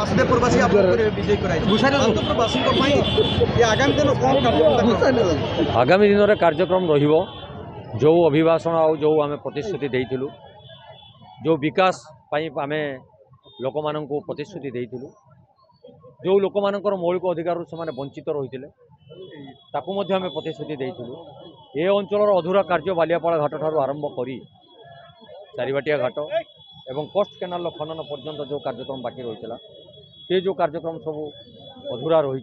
बासुदेवपुरवासी विजय आगामी दिन में कार्यक्रम रहिबो जो अभिभाषण आ जो आम प्रतिश्रुति देइथिलु जो विकास पाई आम लोक मान प्रतिश्रुति देइथिलु जो लोक मानकर मौलिक अधिकार से वंचित रही आम प्रतिश्रुति देइथिलु ए अंचल अधूरा कार्य बालियापाड़ा घाट ठारू आरंभ करी चारिबाटिया घाट एवं कोस्ट केनाल खनन पर्यंत जो कार्यक्रम बाकी रही से जो कार्यक्रम सब अधूरा रही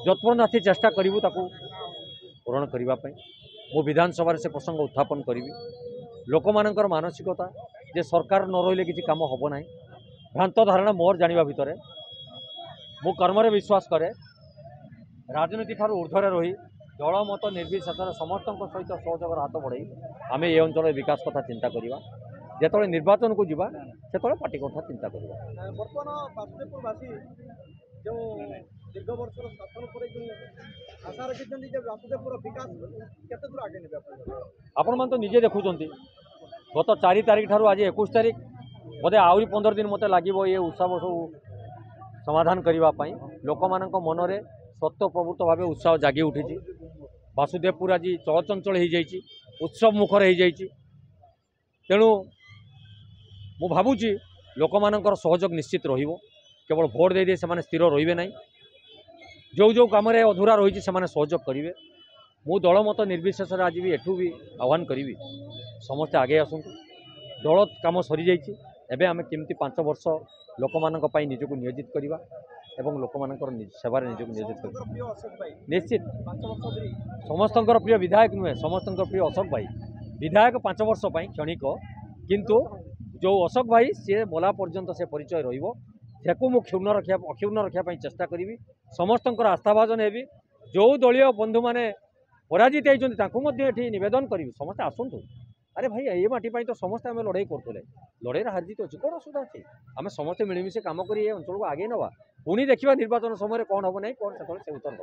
जत्पर्यंत चेष्टा करूँ पूरण करने मो विधानसभा से प्रसंग उत्थापन करी लोक मानकर मानसिकता जे सरकार न रही किसी काम हम ना भ्रांत धारणा मोर जाना भितर मु कर्म विश्वास करे राजनीति ठार ऊर्ध्वर रही दल मत निर्विशेष समस्त सहित सहयोग हाथ बढ़ई आम ए अंचल विकास कथा चिंता करवा जो निर्वाचन को जीवा से पार्टी कथा चिंता करवा बर्तमान बासुदेवपुरवासी जो दीर्घ वर्ष शासन पर जो आशा रखिंट बासुदेवपुर विकास केते दूर आगे ने आपण मान तो निजे देखुं गत 4 तारिख ठारू आज 21 तारिख बोधे आहरी 15 दिन मत लगे ये उत्सव सब समाधान करने लोक मान मनरे सत्य प्रवृत्त भाव उत्साह जागी उठी बासुदेवपुर आज चलचंचल हो जाइए उत्सव मुखर हो जाइए तेणु मु भावुची लोक मानकर सहयोग निश्चित रहिबो केवल भोट दे से स्थिर रहिबे नहीं जो जो काम अधूरा रही से सहयोग करेंगे मु दल मत निर्विशेष आज भी एठू भी आह्वान करी समस्ते आगे आसतु दल काम सरी जाइए आम केमती 5 वर्ष लोक मानक पई निजको नियोजित करवा एवं लोक मानकर सेवार निजको नियोजित कर निश्चित समस्त प्रिय विधायक नुहे समस्त प्रिय अशोक भाई विधायक 5 वर्ष क्षणिक किंतु जो अशोक भाई सी बोला पर्यंत से परिचय रु मु अक्षुण्ण रखा चेष्टा करी समस्त आस्थाभाजन हेबी जो दलीय बंधु मैंने पराजित होती नवेदन करी समस्त आसतु अरे भाई ये माटी तो समस्त आम लड़ाई करुले लड़ाई हारजित अच्छी कौन असुविधा अच्छी आम समस्त मिलमिशे कम कर अंचल को आगे नवा पुणी देखा निर्वाचन समय कौन हम ना कौन से उत्तर।